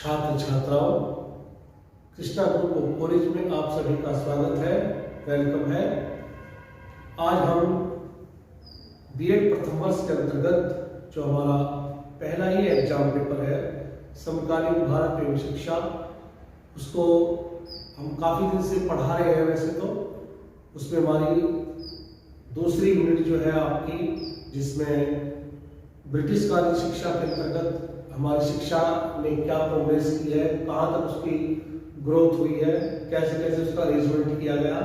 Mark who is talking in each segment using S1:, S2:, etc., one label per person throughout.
S1: छात्र छात्राओं, Krishna group of college में आप सभी का स्वागत है, वेलकम है। आज हम बीएड प्रथम वर्ष के अंतर्गत जो हमारा पहला ही एग्जाम पेपर है समकालीन भारत एवं शिक्षा, उसको हम काफ़ी दिन से पढ़ा रहे हैं। वैसे तो उसमें हमारी दूसरी यूनिट जो है आपकी, जिसमें ब्रिटिश कालीन शिक्षा के अंतर्गत हमारी शिक्षा ने क्या प्रोग्रेस की है, कहाँ तक उसकी ग्रोथ हुई है, कैसे कैसे उसका अरेंजमेंट किया गया,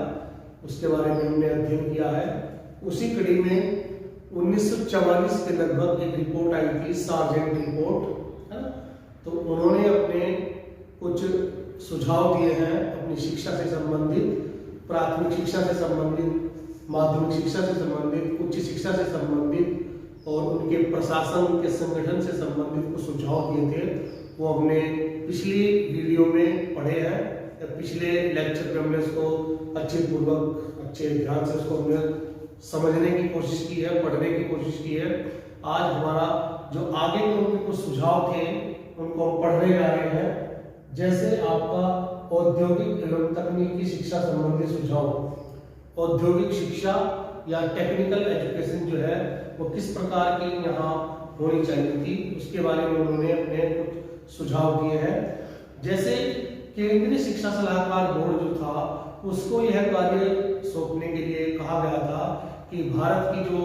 S1: उसके बारे में हमने अध्ययन किया है। उसी कड़ी में 1944 के लगभग एक रिपोर्ट आई थी, सार्जेंट रिपोर्ट, है ना। तो उन्होंने अपने कुछ सुझाव दिए हैं अपनी शिक्षा से संबंधित, प्राथमिक शिक्षा से संबंधित, माध्यमिक शिक्षा से संबंधित, उच्च शिक्षा से संबंधित और उनके प्रशासन के संगठन से संबंधित कुछ सुझाव दिए थे। वो हमने पिछली वीडियो में पढ़े हैं, पिछले लेक्चर में हमने उसको अच्छे पूर्वक अच्छे ध्यान से उसको हमने समझने की कोशिश की है, पढ़ने की कोशिश की है। आज हमारा जो आगे के उनके कुछ सुझाव थे उनको हम पढ़ने जा रहे हैं। जैसे आपका औद्योगिक एवं तकनीकी शिक्षा संबंधी सुझाव, औद्योगिक शिक्षा या टेक्निकल एजुकेशन जो है वो किस प्रकार की यहाँ होनी चाहिए थी, उसके बारे में उन्होंने अपने कुछ सुझाव दिए हैं। जैसे केंद्रीय शिक्षा सलाहकार बोर्ड जो था उसको यह कार्य सौंपने के लिए कहा गया था कि भारत की जो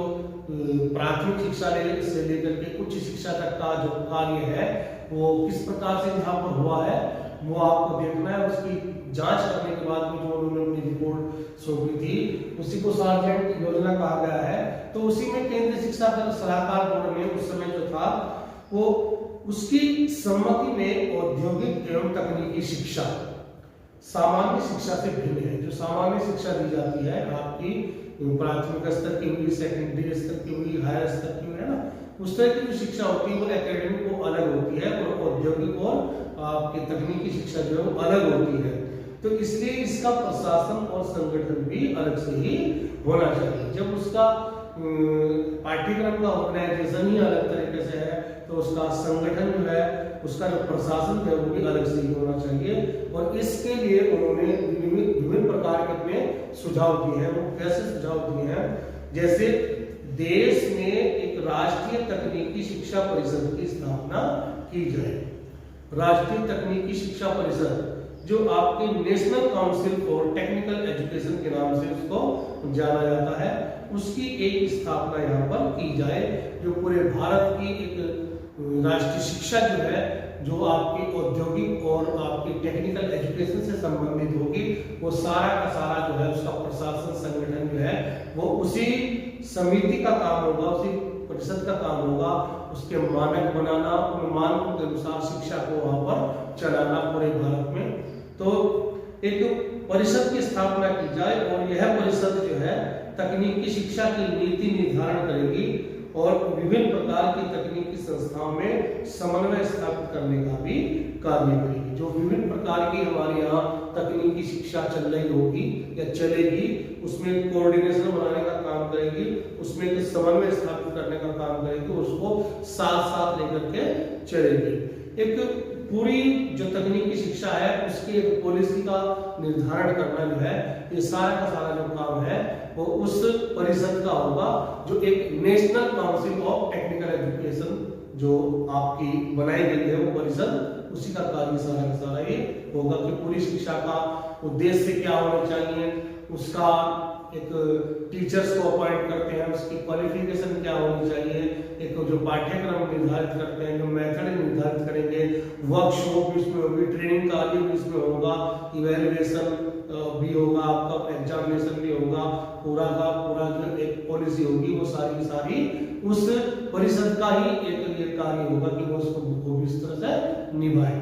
S1: प्राथमिक शिक्षा से लेकर के उच्च शिक्षा तक का जो कार्य है वो किस प्रकार से यहाँ पर हुआ है वो आपको देखना है। उसकी जांच करने के बाद में जो उन्होंने अपनी रिपोर्ट सौंपी थी उसी को सार्जेंट योजना कहा गया है। तो उसी में केंद्रीय शिक्षा सलाहकार बोर्ड ने उस समय जो था वो उसकी सम्मति में औद्योगिक एवं तकनीकी शिक्षा सामान्य शिक्षा से भिन्न है। जो सामान्य शिक्षा दी जाती है आपकी प्राथमिक स्तर की हुई, सेकेंडरी स्तर की हुई, हायर स्तर की हुई, है ना, उस तरह की जो शिक्षा होती है वो एकेडमिक वो अलग होती है और औद्योगिक और आपकी तकनीकी शिक्षा जो है वो अलग होती है। तो इसलिए इसका प्रशासन और संगठन भी अलग से ही होना चाहिए। जब उसका पाठ्यक्रम का ऑर्गेनाइजेशन ही अलग तरीके से है तो उसका संगठन जो है, उसका जो प्रशासन है वो भी अलग से ही होना चाहिए। और इसके लिए उन्होंने विभिन्न प्रकार के अपने सुझाव दिए हैं। वो कैसे सुझाव दिए हैं, जैसे देश में एक राष्ट्रीय तकनीकी शिक्षा परिषद की स्थापना की जाए। राष्ट्रीय तकनीकी शिक्षा परिषद जो आपके national council for technical education के नाम से उसको जाना जाता है, उसकी एक स्थापना यहाँ पर की जाए, जो पूरे भारत की एक राष्ट्रीय शिक्षा जो है, जो आपकी औद्योगिक और आपकी टेक्निकल एजुकेशन से संबंधित होगी, वो सारा का सारा जो है उसका प्रशासन संगठन जो है वो उसी समिति का काम होगा, उसी परिषद का काम होगा। उसके मानक बनाना, उन मानकों के अनुसार शिक्षा को वहां पर चलाना पूरे भारत में। तो एक परिषद की स्थापना की जाए और यह परिषद जो है तकनीकी शिक्षा की नीति निर्धारण करेगी और विभिन्न प्रकार की तकनीकी संस्थाओं में समन्वय स्थापित करने का भी कार्य करेगी। जो विभिन्न प्रकार की हमारे यहाँ तकनीकी शिक्षा चल रही होगी या चलेगी, उसमें कोऑर्डिनेशन बनाने का काम करेगी, उसमें एक समन्वय स्थापित करने का काम करेगी, उसको साथ साथ लेकर के चलेगी। एक पूरी जो तकनीकी शिक्षा है उसकी एक पॉलिसी का निर्धारण करना जो है, ये सारा का सारा जो काम है वो उस परिषद का होगा, जो एक national council of technical education जो आपकी बनाई गई है वो परिषद, उसी का कार्य सारा का सारा ये होगा कि पूरी शिक्षा का उद्देश्य क्या होना चाहिए, उसका एक टीचर्स को अपॉइंट करते हैं, उसकी क्वालिफिकेशन क्या होनी चाहिए, एक जो पाठ्यक्रम निर्धारित करते हैं, जो मेथड निर्धारित करेंगे, वर्कशॉप भी इसमें होगी, ट्रेनिंग कार्य भी इसमें होगा, इवैल्यूएशन भी होगा, आपका एग्जामिनेशन भी होगा, पूरा का पूरा जो एक पॉलिसी होगी वो सारी की सारी उस परिषद का ही एक ये कार्य होगा कि वो उसको इस तरह से निभाए।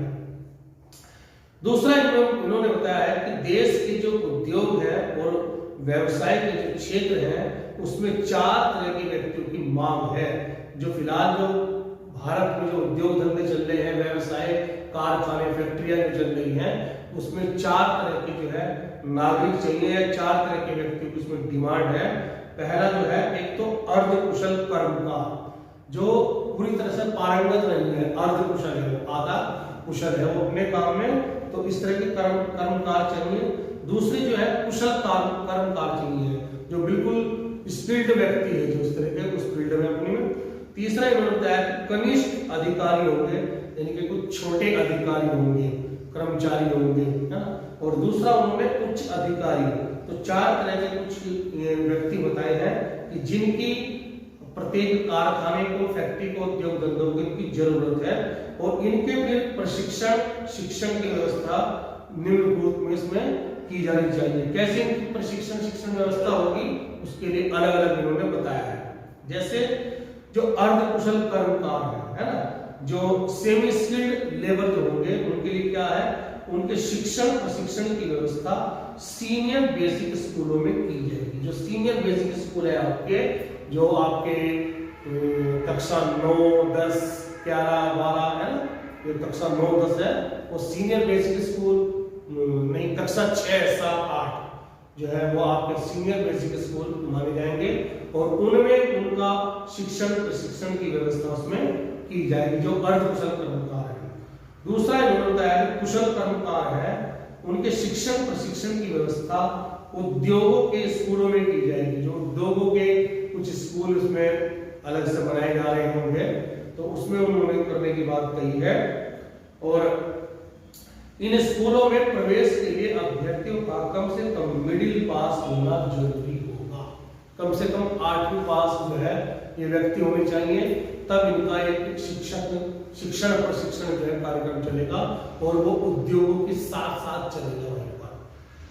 S1: दूसरा इन्होंने बताया है कि देश के जो उद्योग है और व्यवसाय के जो क्षेत्र है उसमें 4 तरह के व्यक्तियों की मांग है। जो फिलहाल जो भारत में जो उद्योग धंधे चल रहे हैं, व्यवसाय, कारखाने, फैक्ट्रियां जो चल रही हैं, उसमें 4 तरह के जो है नागरिक चाहिए, 4 तरह के व्यक्तियों की उसमें डिमांड है। पहला जो है, एक तो अर्धकुशल कर्मकार, जो पूरी तरह से पारंगत नहीं है, अर्धकुशल है, आधा कुशल है वो अपने काम में, तो इस तरह के कर्मकार चाहिए। दूसरी जो है कुशल कर्मकार चाहिए, जो बिल्कुल स्किल्ड व्यक्ति है, जो इस तरह के उस फील्ड में अपने में। तीसरा इन्होंने बताया कि कनिष्ठ अधिकारी होंगे, यानी कि कुछ छोटे अधिकारी होंगे, कर्मचारी होंगे, है ना। और दूसरा उन्होंने उच्च अधिकारी। तो चार तरह के कुछ व्यक्ति बताए हैं कि जिनकी प्रत्येक कारखाने को, फैक्ट्री को, उद्योग धंधों को इनकी जरूरत है, और इनके फिर प्रशिक्षण शिक्षण की व्यवस्था निम्नलिखित में इसमें की जानी चाहिए। कैसे इनकी प्रशिक्षण शिक्षण व्यवस्था होगी उसके लिए अलग अलग इन्होंने बताया है। जैसे जो अर्ध कुशल कर्मकार है ना, जो सेमी स्किल्ड लेबर जो होंगे उनके लिए क्या है, उनके शिक्षण प्रशिक्षण की व्यवस्था सीनियर बेसिक स्कूलों में की जाएगी। जो सीनियर बेसिक स्कूल है आपके, जो आपके कक्षा 9, 10, 11, 12 है ना, ये कक्षा 9, 10 है वो सीनियर बेसिक स्कूल नहीं, कक्षा 6, 7, 8 जो है वो आपके सीनियर बेसिक स्कूल माने जाएंगे, और उनमें उनका शिक्षण प्रशिक्षण की व्यवस्था उसमें की जाएगी, जो अर्ध कुशल कर्मकार है। दूसरा इन्होंने बताया कि कुशल कर्मकार है, उनके शिक्षण प्रशिक्षण की व्यवस्था उद्योगों के स्कूलों में की जाएगी। जो उद्योगों के कुछ स्कूल उसमें अलग से बनाए जा रहे होंगे, तो उसमें उन्होंने करने की बात कही है। और इन स्कूलों में प्रवेश के लिए अभ्यर्थियों का कम से कम मिडिल पास होना जरूरी होगा। कम से कम 8वीं पास जो है ये व्यक्ति होने चाहिए, तब इनका एक शिक्षण प्रशिक्षण जो है कार्यक्रम चलेगा, और वो उद्योगों के साथ साथ चलेगा वहीं पर।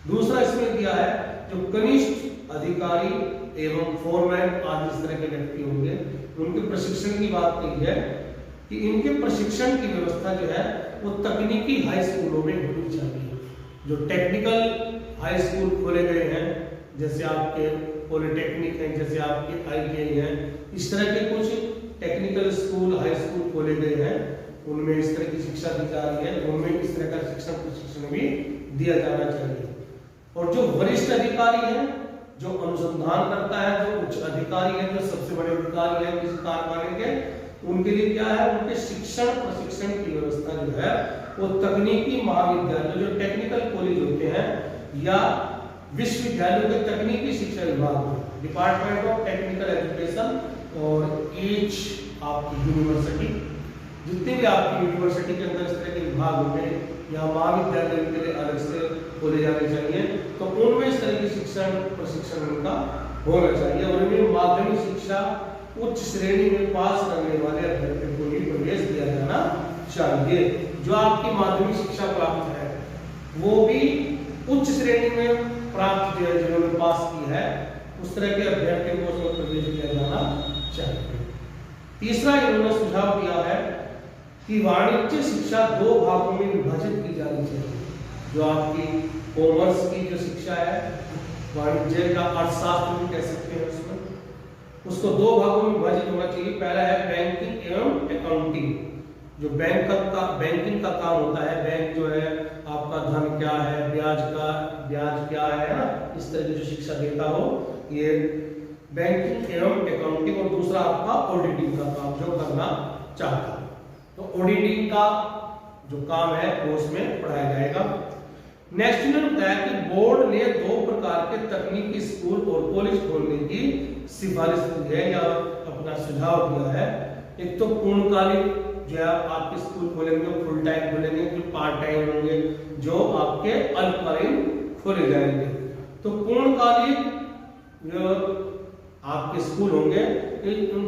S1: दूसरा इसमें दिया है जो कनिष्ठ अधिकारी एवं फोरमैन आदि इस तरह के व्यक्ति होंगे, उनके प्रशिक्षण की बात कही है कि इनके प्रशिक्षण की व्यवस्था जो है वो तकनीकी हाई स्कूलों में होनी चाहिए। जो टेक्निकल हाई स्कूल खोले गए हैं, जैसे आपके पॉलिटेक्निक है, जैसे आपके ITI है, इस तरह के कुछ टेक्निकल स्कूल हाई स्कूल खोले गए हैं, उनमें इस तरह की शिक्षा दी जा रही है, उनमें इस तरह का शिक्षण प्रशिक्षण भी दिया जाना चाहिए। और जो वरिष्ठ अधिकारी है, जो अनुसंधान करता है, जो उच्च अधिकारी है, जो सबसे बड़े अधिकारी है किसी कारखाने के, उनके लिए क्या है, उनके शिक्षण प्रशिक्षण की व्यवस्था जो है वो तकनीकी महाविद्यालय, जो टेक्निकल कॉलेज होते हैं, या विश्वविद्यालयों के तकनीकी शिक्षा विभाग, डिपार्टमेंट ऑफ टेक्निकल एजुकेशन, और ईच आपकी यूनिवर्सिटी, जितने भी आपकी यूनिवर्सिटी के अंदर इस तरह के विभाग होंगे या महाविद्यालय के लिए अलग से खोले जाने चाहिए, तो उनमें इस तरह की शिक्षण प्रशिक्षण उनका होना चाहिए। और इनमें माध्यमिक शिक्षा उच्च श्रेणी में पास करने वाले अभ्यर्थियों को भी प्रवेश दिया जाना चाहिए। जो आपकी माध्यमिक शिक्षा प्राप्त है वो भी उच्च श्रेणी में प्राप्त जो है, जिन्होंने पास की है, उस तरह के अभ्यर्थियों को उसमें प्रवेश दिया जाना चाहिए। तीसरा इन्होंने सुझाव दिया है कि वाणिज्य शिक्षा 2 भागों में विभाजित की जानी चाहिए। जो आपकी कॉमर्स की जो शिक्षा है, वाणिज्य का अर्थशास्त्र भी कह सकते हैं, उसमें उसको 2 भागों में विभाजित होना चाहिए। पहला है बैंकिंग एवं अकाउंटिंग, जो बैंकिंग का काम होता है, बैंक जो है आपका धन क्या है, ब्याज क्या है ना, इस तरह की जो शिक्षा देता हो, ये बैंकिंग एवं अकाउंटिंग। और दूसरा आपका ऑडिटिंग का काम जो करना चाहता है, तो ऑडिटिंग का जो काम है वो उसमें पढ़ाया जाएगा। नेक्स्ट इन्होंने बताया कि बोर्ड ने 2 प्रकार के तकनीकी स्कूल और कॉलेज खोलने की सिफारिश की है, या अपना सुझाव दिया है। एक तो पूर्णकालिक जो है आपके स्कूल खोलेंगे, फुल टाइम खोलेंगे, जो पार्ट टाइम होंगे, जो आपके अल्पकालीन खोले जाएंगे। तो पूर्णकालिक जो आपके स्कूल होंगे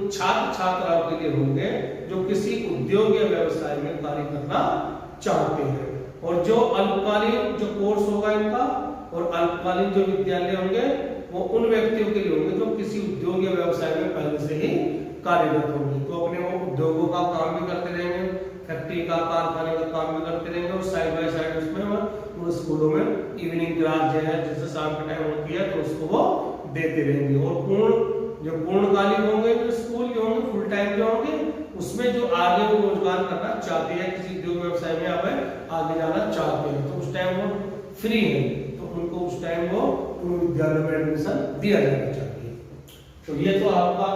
S1: छात्र छात्राओं के लिए होंगे जो किसी उद्योग या व्यवसाय में कार्य करना चाहते हैं। और जो अल्पकालीन जो कोर्स होगा इनका, और अल्पकालीन जो विद्यालय होंगे वो उन व्यक्तियों के लिए होंगे जो किसी उद्योग या व्यवसाय में पहले से ही कार्यरत होंगे, तो अपने वो उद्योगों का काम भी करते रहेंगे, फैक्ट्री का कारखाने का काम भी करते रहेंगे, और साइड बाय साइड उसमें वो स्कूलों में इवनिंग क्लास जो है जैसे शाम के टाइम होती है तो उसको वो देते रहेंगे। और जो पूर्णकालिक होंगे, जो स्कूल जो होंगे, फुल टाइम जो होंगे, उसमें जो आगे वो रोजगार करना चाहते हैं, किसी उद्योग व्यवसाय में आगे जाना चाहते हैं, तो उस टाइम वो फ्री है, तो उनको उस टाइम वो विद्यालय में एडमिशन दिया जाना चाहिए। तो ये तो आपका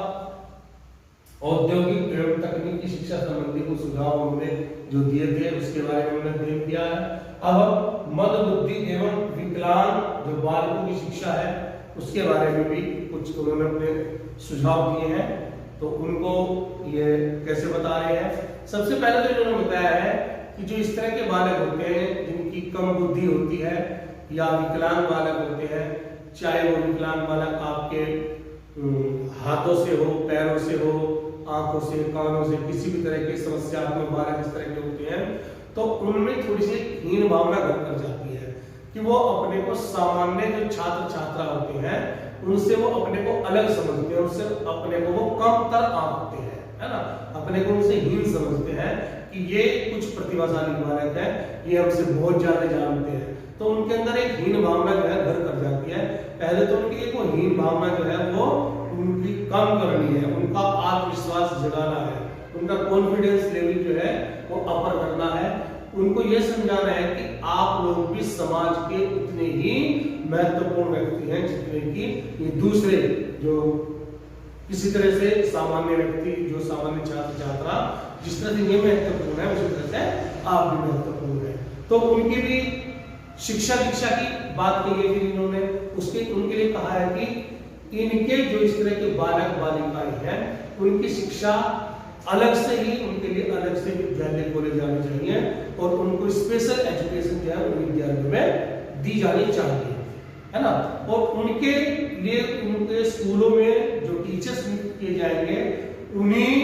S1: औद्योगिक एवं तकनीकी शिक्षा संबंधी कुछ सुझाव उन्होंने जो दिए थे उसके बारे में उन्होंने देख दिया है। अब हम मंदबुद्धि एवं विकलांग जो बालकों की शिक्षा है उसके बारे में भी कुछ उन्होंने अपने सुझाव दिए हैं, तो उनको ये कैसे बता रहे हैं। सबसे पहले तो इन्होंने बताया है कि जो इस तरह के बालक होते हैं जिनकी कम बुद्धि होती है या विकलांग बालक होते हैं, चाहे वो विकलांग बालक आपके हाथों से हो, पैरों से हो, आंखों से, कानों से, किसी भी तरह की समस्यात्मक बालक इस तरह के होते हैं, तो उनमें थोड़ी सी हीन भावना घर कर जाती है कि वो अपने को सामान्य जो छात्र छात्रा होते हैं उनसे वो अपने को अलग समझते हैं, उनसे अपने को वो कम तर आंकते हैं, है ना, अपने को उनसे हीन समझते हैं कि ये कुछ प्रतिभाशाली बालक है, ये हमसे बहुत ज्यादा जानते हैं, तो उनके अंदर एक हीन भावना जो है घर कर जाती है। पहले तो उनकी एक वो हीन भावना जो है वो उनकी कम करनी है, उनका आत्मविश्वास जगाना है, उनका कॉन्फिडेंस लेवल जो है वो अपर करना है, उनको ये समझाना है कि आप लोग भी समाज के उतने ही महत्वपूर्ण व्यक्ति हैं जितने कि ये दूसरे जो किसी तरह से सामान्य व्यक्ति, जो सामान्य छात्र छात्रा जिस तरह से ये महत्वपूर्ण है उसी तरह से आप भी महत्वपूर्ण है। तो उनकी भी शिक्षा दीक्षा की बात कही है, फिर इन्होंने उसके उनके लिए कहा है कि इनके जो इस तरह के बालक बालिकाएं हैं उनकी शिक्षा अलग से ही, उनके लिए अलग से विद्यालय खोले जाने चाहिए और उनको स्पेशल एजुकेशन जो है उन विद्यालयों में दी जानी चाहिए, है ना। और उनके लिए उनके स्कूलों में जो टीचर्स नियुक्त किए जाएंगे उन्हीं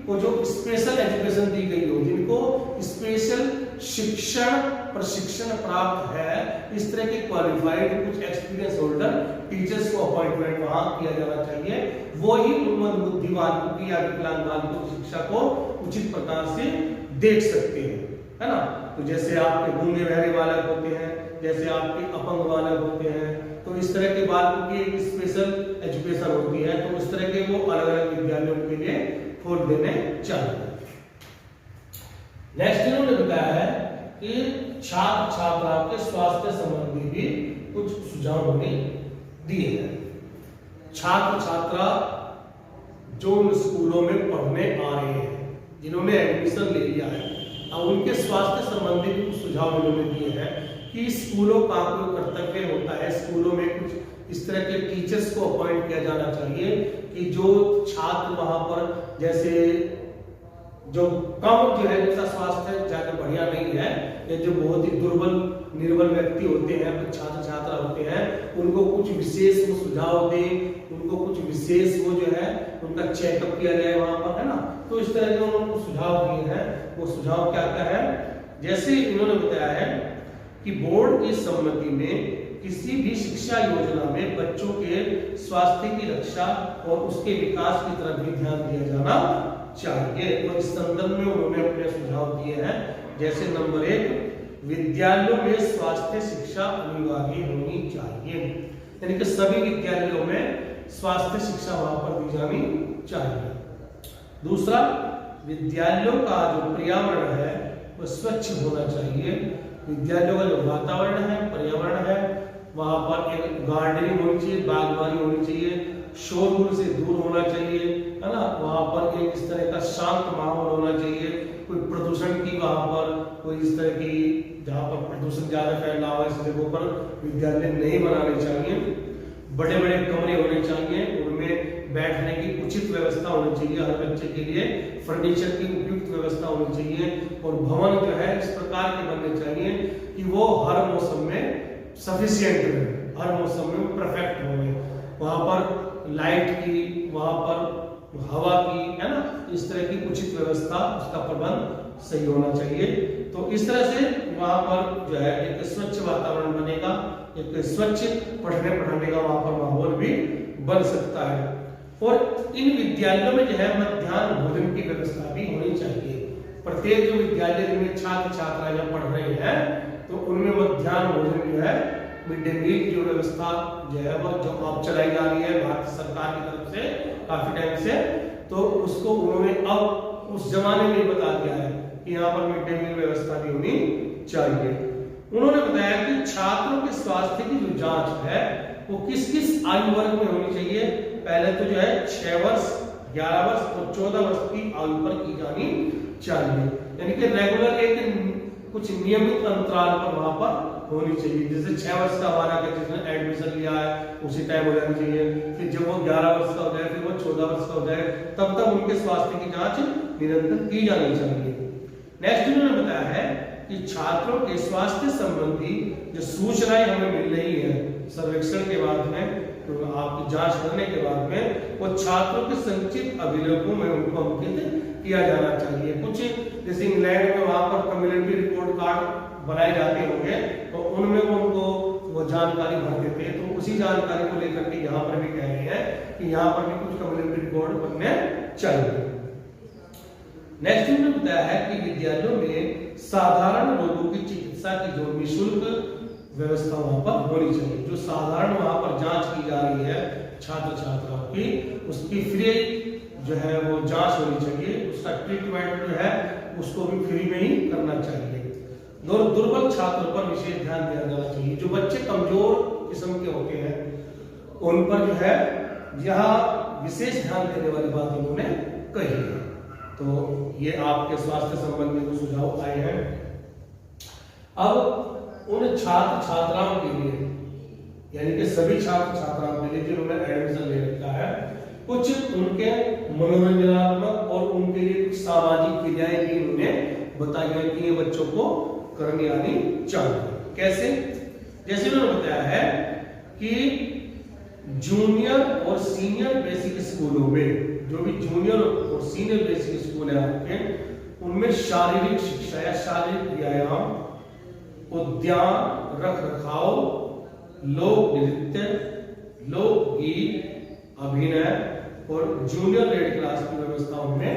S1: को जो स्पेशल एजुकेशन दी गई हो, जिनको स्पेशल शिक्षण प्रशिक्षण प्राप्त है, इस तरह के क्वालिफाइड कुछ एक्सपीरियंस होल्डर टीचर्स को अपॉइंटमेंट वहां किया जाना चाहिए, वो ही उन्मत्त बुद्धि बालकों की या विकलांग बालकों की शिक्षा को उचित प्रकार से देख सकते हैं, है ना। तो जैसे आपके गूंगे बहरे बालक होते हैं, जैसे आपके अपंग बालक होते हैं, तो इस तरह के बालकों की एक स्पेशल एजुकेशन होती है, तो उस तरह के वो अलग अलग विद्यालयों के लिए खोल देने चाहिए। नेक्स्ट इन्होंने बताया है कि छात्र छात्राओं के स्वास्थ्य संबंधी भी कुछ सुझाव उन्हें दिए हैं। छात्र छात्रा जो स्कूलों में पढ़ने आ रहे हैं, जिन्होंने एडमिशन ले लिया है, अब उनके स्वास्थ्य संबंधी भी कुछ सुझाव इन्होंने दिए हैं कि स्कूलों का कोई कर्तव्य होता है, स्कूलों में कुछ इस तरह के टीचर्स को अपॉइंट किया जाना चाहिए कि जो छात्र वहां पर जैसे जो कम जो है जिनका स्वास्थ्य ज्यादा बढ़िया नहीं है या जो बहुत ही दुर्बल निर्बल व्यक्ति होते हैं, छात्र छात्रा होते हैं, उनको कुछ विशेष वो सुझाव दें, उनको कुछ विशेष वो जो है उनका चेकअप किया जाए वहां पर, है ना। तो इस तरह के उन्होंने सुझाव दिए हैं। वो सुझाव क्या क्या है, जैसे इन्होंने बताया है कि बोर्ड की सम्मति में किसी भी शिक्षा योजना में बच्चों के स्वास्थ्य की रक्षा और उसके विकास की तरफ भी ध्यान दिया जाना चाहिए। और इस संदर्भ में उन्होंने अपने सुझाव दिए हैं, जैसे नंबर 1, विद्यालयों में स्वास्थ्य शिक्षा अनिवार्य होनी चाहिए, यानी कि सभी विद्यालयों में स्वास्थ्य शिक्षा वहां पर दी जानी चाहिए। दूसरा, विद्यालयों का जो पर्यावरण है वो स्वच्छ होना चाहिए। विद्यालयों का जो वातावरण है, पर्यावरण है, वहां पर एक गार्डनिंग होनी चाहिए, बागवानी होनी चाहिए, शोरगुल से दूर होना चाहिए, है ना। वहां पर एक इस तरह का शांत माहौल होना चाहिए, कोई प्रदूषण की वहां पर कोई इस तरह की जहां पर प्रदूषण ज्यादा फैला हुआ है इस जगहों पर विद्यालय नहीं बनाने चाहिए। बड़े बड़े कमरे होने चाहिए, उनमें बैठने की उचित व्यवस्था होनी चाहिए, हर बच्चे के लिए फर्नीचर की उपयुक्त व्यवस्था होनी चाहिए, और भवन जो है इस प्रकार के बनने चाहिए कि वो हर मौसम में सफिशिएंट रहे, हर मौसम में परफेक्ट हो। वहां पर लाइट की, वहां पर हवा की, है ना, इस तरह की उचित व्यवस्था, उसका प्रबंध सही होना चाहिए। तो इस तरह से वहां पर जो है एक स्वच्छ वातावरण बनेगा, एक स्वच्छ पढ़ने पढ़ाने का वहां पर माहौल भी बन सकता है। और इन विद्यालयों में जो है मध्याह्न भोजन की व्यवस्था भी होनी चाहिए। प्रत्येक जो विद्यालय में छात्र छात्राएं पढ़ रहे हैं तो उनमें मध्याह्न भोजन जो है, मिड डे मील की व्यवस्था जो है वो जो अब चलाई जा रही है भारत सरकार की तरफ से काफी टाइम से, तो उसको उन्होंने अब उस जमाने में बता दिया है कि यहाँ पर मिड डे मील व्यवस्था भी होनी चाहिए। उन्होंने बताया कि छात्रों के स्वास्थ्य की जो जांच है वो किस किस आयु वर्ग में होनी चाहिए। पहले तो जो है 6 वर्ष 11 वर्ष और 14 वर्ष की आयु पर की जानी चाहिए। यानी कि रेगुलर एक कुछ नियमित अंतराल पर वहां पर होनी चाहिए। जैसे 6 वर्ष का हमारा जिसने एडमिशन लिया है उसी टाइम हो जानी चाहिए, फिर जब वो 11 वर्ष का हो जाए, फिर वो 14 वर्ष का हो जाए, तब तक उनके स्वास्थ्य की जांच निरंतर की जानी चाहिए। नेक्स्ट इन्होंने बताया है कि छात्रों के स्वास्थ्य संबंधी जो सूचनाएं हमें मिल रही है सर्वेक्षण के बाद में, तो आपकी जांच करने के बाद में वो छात्रों के संचित अभिलेखों में उनको अंकित किया जाना चाहिए। कुछ जैसे इंग्लैंड में वहां पर कम्युनिटी रिपोर्ट कार्ड बनाए जाते होंगे, तो उनमें वो उनको वो जानकारी भर देते हैं। तो उसी जानकारी को लेकर के यहाँ पर भी कह रहे हैं कि यहाँ पर भी कुछ कम्युनिटी रिपोर्ट बनने चाहिए। नेक्स्ट इन्होंने बताया है कि विद्यालयों में साधारण रोगों की चिकित्सा की जो निःशुल्क व्यवस्था वहां पर होनी चाहिए। जो साधारण वहां पर जांच की जा रही है छात्र छात्राओं की, उसकी फ्री जो है वो जांच होनी चाहिए। उसका ट्रीटमेंट जो है उसको भी फ्री में ही करना चाहिए। दुर्बल छात्रों पर विशेष ध्यान दिया जाना चाहिए। जो बच्चे कमजोर किस्म के होते हैं उन पर जो है यहाँ विशेष ध्यान देने वाली बात इन्होंने कही है। तो ये आपके स्वास्थ्य संबंधी कुछ सुझाव आए हैं। अब उन छात्र छात्राओं के लिए, यानी कि सभी छात्र छात्राओं के लिए जिन्होंने एडमिशन ले रखा है, कुछ उनके मनोरंजनात्मक और उनके लिए कुछ सामाजिक क्रियाएं भी उन्होंने बताई है कि ये बच्चों को करनी आनी चाहिए। कैसे? जैसे उन्होंने बताया है कि जूनियर और सीनियर बेसिक स्कूलों में, जो भी जूनियर और सीनियर बेसिक स्कूल है आपके, उनमें शारीरिक शिक्षा या शारीरिक व्यायाम, उद्यान रख रखाव, लोक नृत्य, लोकगीत, अभिनय और जूनियर रेड क्लास की व्यवस्था उनमें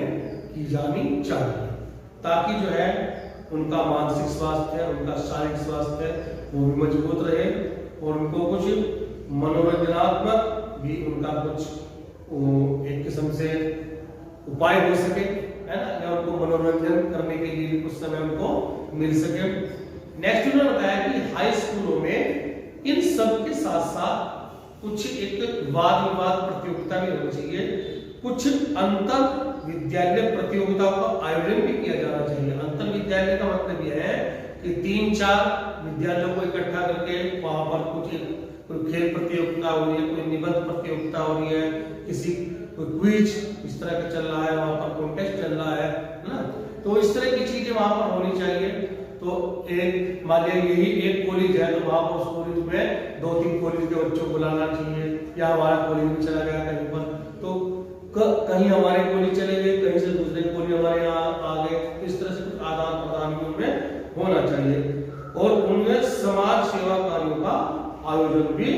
S1: की जानी चाहिए, ताकि जो है उनका मानसिक स्वास्थ्य, उनका शारीरिक स्वास्थ्य वो भी मजबूत रहे और उनको कुछ मनोरंजनात्मक भी उनका कुछ एक किस्म से उपाय हो सके, है ना, या उनको मनोरंजन करने के लिए कुछ समय उनको मिल सके। नेक्स्ट उन्होंने बताया कि हाई स्कूलों में इन सब के साथ साथ कुछ एक वाद विवाद प्रतियोगिता भी होनी चाहिए। कुछ अंतर विद्यालय प्रतियोगिताओं का आयोजन भी किया जाना चाहिए। अंतर विद्यालय का मतलब यह है कि 3-4 विद्यालयों को इकट्ठा करके वहां पर कोई खेल प्रतियोगिता हो रही है, कोई निबंध प्रतियोगिता हो रही है, कोई क्विज इस तरह का चल रहा है, वहां पर कॉन्टेस्ट चल रहा है ना, तो इस तरह की चीजें वहां पर होनी चाहिए। तो एक मान लिया यही एक कॉलेज है, तो वहां पर उस कॉलेज में 2-3 कॉलेज के बच्चों को बुलाना चाहिए, या हमारा कॉलेज में चला गया कहीं पर, तो कहीं हमारे कॉलेज चले गए, कहीं से दूसरे कॉलेज हमारे यहाँ आ गए, इस तरह से कुछ आदान प्रदान भी उनमें होना चाहिए। और उनमें समाज सेवा कार्यों का आयोजन भी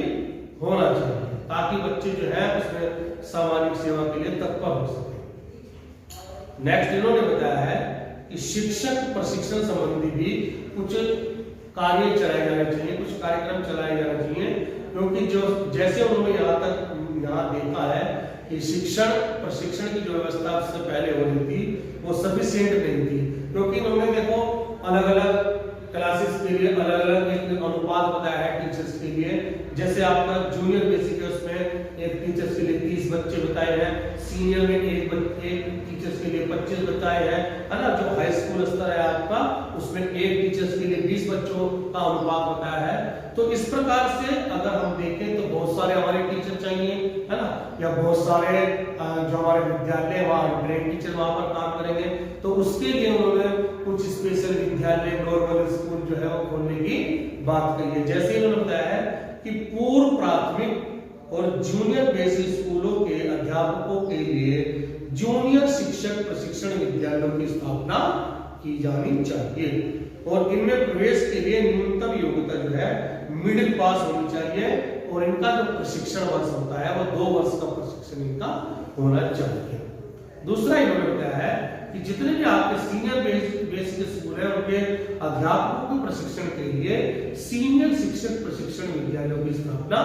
S1: होना चाहिए, ताकि बच्चे जो है उसमें सामाजिक सेवा के लिए तत्पर हो सके। नेक्स्ट इन्होंने बताया है कि शिक्षक प्रशिक्षण संबंधी भी कुछ कार्य चलाए जाने चाहिए, कुछ कार्यक्रम चलाए जाने चाहिए, क्योंकि जो जैसे उन्होंने यहाँ देखा है कि शिक्षण प्रशिक्षण की जो व्यवस्था उससे पहले हो रही थी वो सफिशिएंट नहीं थी, क्योंकि उन्होंने देखो अलग अलग क्लासेस के लिए अलग अलग एक अनुपात बताया है टीचर्स के लिए। जैसे आपका जूनियर बेसिक है उसमें एक टीचर्स के लिए 30 बच्चे बताए हैं, सीनियर में एक टीचर्स के लिए 25 बताए हैं, है ना। जो हाई स्कूल स्तर है आपका उसमें एक टीचर्स के लिए 20 बच्चों का अनुपात बताया है। तो इस प्रकार से अगर हम देखें तो बहुत सारे हमारे टीचर चाहिए, है ना, या बहुत सारे जो हमारे विद्यालय वहाँ ट्रेन टीचर वहां पर काम करेंगे, तो उसके लिए उन्होंने कुछ स्पेशल विद्यालय नॉर्मल स्कूल जो है वो खोलने की बात कही है। जैसे उन्होंने बताया है कि पूर्व प्राथमिक और जूनियर बेसिक स्कूलों के अध्यापकों के लिए जूनियर शिक्षक प्रशिक्षण विद्यालयों की स्थापना की जानी चाहिए, और इनमें प्रवेश के लिए न्यूनतम योग्यता जो है मिडिल पास होनी चाहिए, और इनका जो प्रशिक्षण वर्ष होता है वो 2 वर्ष का प्रशिक्षण इनका होना चाहिए। दूसरा इन्होंने बताया है कि जितने भी आपके सीनियर बेसिक स्कूल है उनके अध्यापकों के प्रशिक्षण के लिए सीनियर शिक्षक प्रशिक्षण विद्यालयों की स्थापना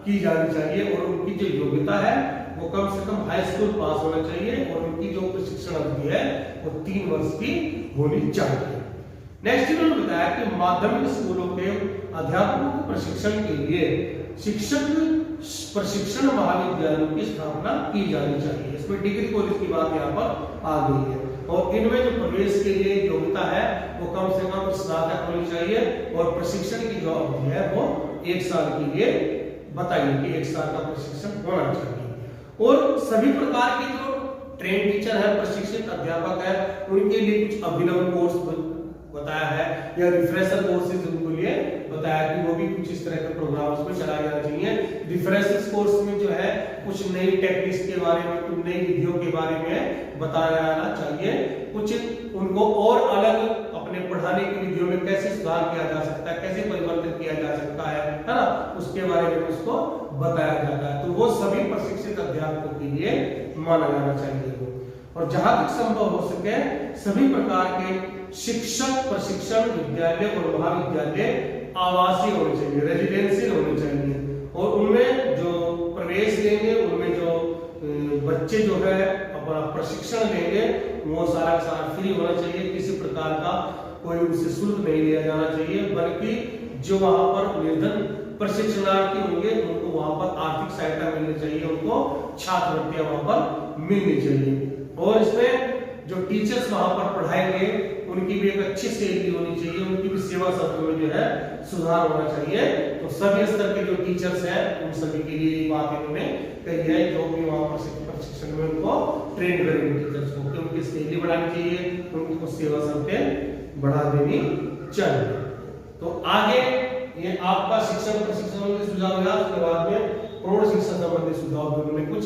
S1: की जानी चाहिए, और उनकी जो योग्यता है वो कम से कम हाई स्कूल पास होना चाहिए, और उनकी जो प्रशिक्षण अवधि है वो 3 वर्ष की होनी चाहिए। नेक्स्ट इन्होंने बताया कि माध्यमिक स्कूलों के अध्यापकों के प्रशिक्षण के लिए शिक्षक प्रशिक्षण महाविद्यालयों की स्थापना की जानी चाहिए। इसमें डिग्री कॉलेज की बात यहाँ पर आ गई है। और इनमें जो प्रवेश के लिए योग्यता है वो कम से कम स्नातक होनी चाहिए और प्रशिक्षण की जो अवधि है वो 1 साल के लिए बताइए कि 1 साल का प्रशिक्षण होना चाहिए। और सभी प्रकार के जो ट्रेन टीचर है, प्रशिक्षित अध्यापक है, उनके लिए कुछ अभिनव कोर्स बताया है या रिफ्रेशर कोर्सेज उनको लिए बताया कि वो भी कुछ इस तरह के प्रोग्राम्स में चलाया जाना चाहिए। रिफ्रेशर कोर्स में जो है कुछ नई टेक्निक्स के बारे में, कुछ नई विधियों के बारे में बताया जाना चाहिए। कुछ उनको और अलग अपने पढ़ाने की विधियों में कैसे सुधार किया जा सकता है, कैसे परिवर्तन किया जा सकता है ना, उसके बारे में उसको बताया जाता है। तो वो सभी प्रशिक्षित अध्यापकों के लिए माना जाना चाहिए। और जहां तक संभव हो सके सभी प्रकार के शिक्षक प्रशिक्षण विद्यालय और महाविद्यालय आवासीय होने चाहिए, रेजिडेंशियल होने चाहिए। और उनमें जो प्रवेश लेंगे, उनमें जो बच्चे जो है अपना प्रशिक्षण लेंगे वो सारा का सारा फ्री होना चाहिए। किसी प्रकार का कोई उससे शुल्क नहीं लिया जाना चाहिए, बल्कि जो वहां पर निर्धन प्रशिक्षणार्थी होंगे उनको वहां पर आर्थिक सहायता मिलनी चाहिए, उनको छात्रवृत्तियां वहां पर मिलनी चाहिए। और इसमें जो टीचर्स वहां पर पढ़ाएंगे उनकी भी एक अच्छी सैलरी होनी चाहिए, उनकी भी सेवा शर्तों में जो है सुधार होना चाहिए। तो सभी स्तर के जो टीचर्स हैं उन सभी के लिए ये बात इन्होंने कही है, जो भी वहां पर प्रशिक्षण में उनको ट्रेन करेंगे टीचर्स को, कि उनकी सैलरी बढ़ानी चाहिए, उनको सेवा शर्तें बढ़ा देनी चाहिए। तो आगे ये आपका शिक्षण प्रशिक्षण संबंधी सुझाव है, उसके बाद में प्रौढ़ शिक्षा संबंधी सुझाव भी उन्होंने कुछ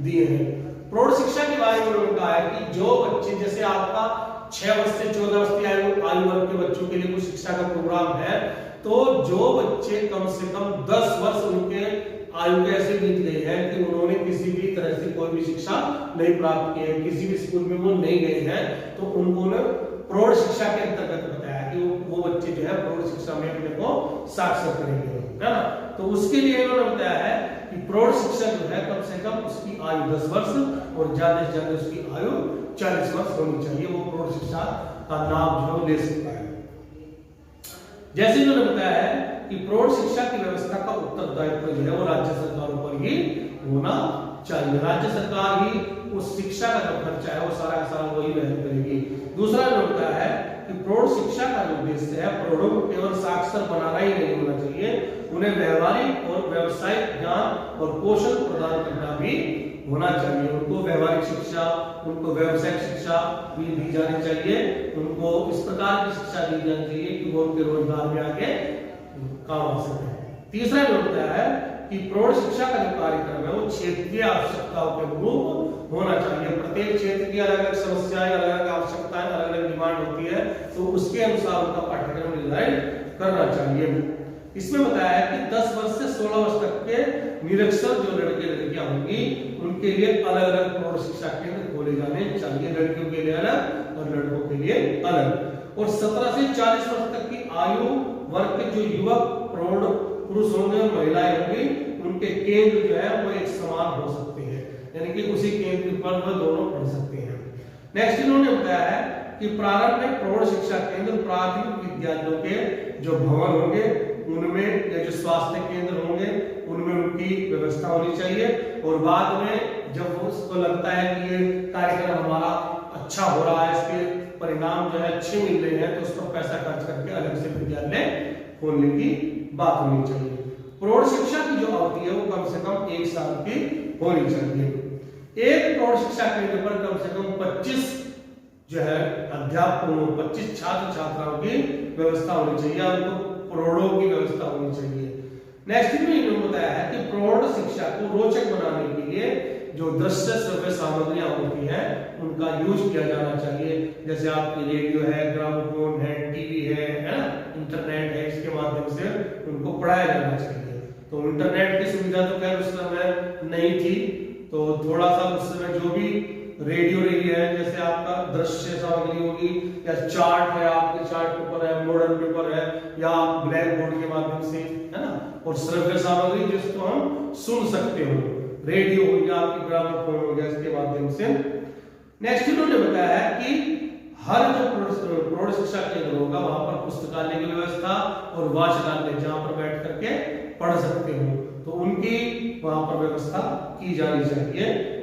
S1: दिए हैं। प्रौढ़ शिक्षा के बारे में उन्होंने कहा है कि जो बच्चे, जैसे आपका 6 वर्ष से 14 वर्ष की आयु वर्ग के बच्चों के लिए कुछ शिक्षा का प्रोग्राम है, तो जो बच्चे कम से कम 10 वर्ष उनके आयु के ऐसे बीत गए हैं कि उन्होंने किसी भी तरह से कोई भी शिक्षा नहीं प्राप्त की है, किसी भी स्कूल में वो नहीं गए हैं, तो उनको प्रौढ़ शिक्षा के अंतर्गत बताया कि वो बच्चे जो है प्रौढ़ शिक्षा में अपने को साक्षर करेंगे, है ना। तो उसके लिए इन्होंने बताया है कि प्रौढ़ शिक्षा जो है कम से कम उसकी आयु 10 वर्ष और ज्यादा से ज्यादा उसकी आयु 40 वर्ष होनी चाहिए, वो प्रौढ़ शिक्षा का नाम जो ले सकता है। जैसे इन्होंने बताया है कि प्रौढ़ शिक्षा की व्यवस्था का उत्तरदायित्व जो है वो राज्य सरकारों पर ही होना चाहिए। राज्य सरकार ही उस शिक्षा का जो खर्चा है वो सारा वही वहन करेगी। दूसरा जो होता है कि प्रौढ़ शिक्षा का जो उद्देश्य है, प्रौढ़ों को केवल साक्षर बनाना ही नहीं होना चाहिए, उन्हें व्यवहारिक और व्यावसायिक ज्ञान और कौशल प्रदान करना भी होना चाहिए। उनको व्यवहारिक शिक्षा, उनको व्यावसायिक शिक्षा भी दी जानी चाहिए, उनको इस प्रकार की शिक्षा दी जानी चाहिए कि वो उनके रोजगार में आगे काम आ सके। तीसरा जो होता है कि प्रौढ़ शिक्षा का जो कार्यक्रम है वो क्षेत्रीय आवश्यकताओं के अनुरूप होना चाहिए। प्रत्येक क्षेत्र की अलग अलग समस्याएं, अलग अलग आवश्यकताएं, अलग अलग डिमांड होती है, तो उसके अनुसार उनका पाठ्यक्रम डिजाइन करना चाहिए। इसमें बताया है कि 10 वर्ष से 16 वर्ष तक के निरक्षर जो लड़के लड़कियां होंगी उनके लिए अलग अलग प्रौढ़ शिक्षा केंद्र खोले जाने चाहिए, लड़कियों के लिए अलग और लड़कों के लिए अलग। और 17 से 40 वर्ष तक की आयु वर्ग के जो युवक प्रौढ़ पुरुष होंगे और महिलाएं होंगी, उनके केंद्र जो है वो एक समान हो सकते हैं, यानी कि उसी केंद्र पर वो दोनों पढ़ सकते हैं। नेक्स्ट इन्होंने बताया है कि प्रारंभ में प्रौढ़ शिक्षा केंद्र प्राथमिक विद्यालयों के जो भवन होंगे उनमें, या जो स्वास्थ्य केंद्र होंगे उनमें उनकी व्यवस्था होनी चाहिए। और बाद में जब उसको लगता है कि ये कार्यक्रम हमारा अच्छा हो रहा है, इसके परिणाम जो है अच्छे मिल रहे हैं, तो उस पर पैसा खर्च करके अलग से विद्यालय खोलने की बात होनी चाहिए। प्रौढ़ शिक्षा की जो अवधि है वो कम से कम 1 साल की होनी चाहिए। एक प्रौढ़ शिक्षा केंद्र पर कम से कम 25 जो है अध्यापकों, 25 छात्र छात्राओं की व्यवस्था होनी चाहिए, उनको प्रौढ़ों की व्यवस्था होनी चाहिए। नेक्स्ट में इन्होंने बताया है कि प्रौढ़ शिक्षा को रोचक बनाने के लिए जो दृश्य श्रव्य सामग्रियां होती हैं उनका यूज किया जाना चाहिए, जैसे आपकी रेडियो है, ग्रामोफोन है, टीवी है ना, इंटरनेट है, इसके माध्यम से उनको पढ़ाया जाना चाहिए। तो इंटरनेट की सुविधा तो खैर उस समय नहीं थी, तो थोड़ा सा उस समय जो भी रेडियो रही है, जैसे आपका दृश्य सामग्री होगी या चार्ट है, आपके चार्ट पेपर है, मॉडर्न पेपर है, या ब्लैक बोर्ड के माध्यम से, है ना। और श्रव्य सामग्री जिसको हम सुन सकते हो, रेडियो हो गया, आपकी ग्रामोफोन हो गया, इसके माध्यम से। नेक्स्ट इन्होंने बताया है कि हर जो प्रौढ़ शिक्षा केंद्र होगा वहां पर पुस्तकालय की व्यवस्था और वाचनालय जहां पर बैठ करके पढ़ सकते हो, तो उनकी वहां पर व्यवस्था की जानी चाहिए।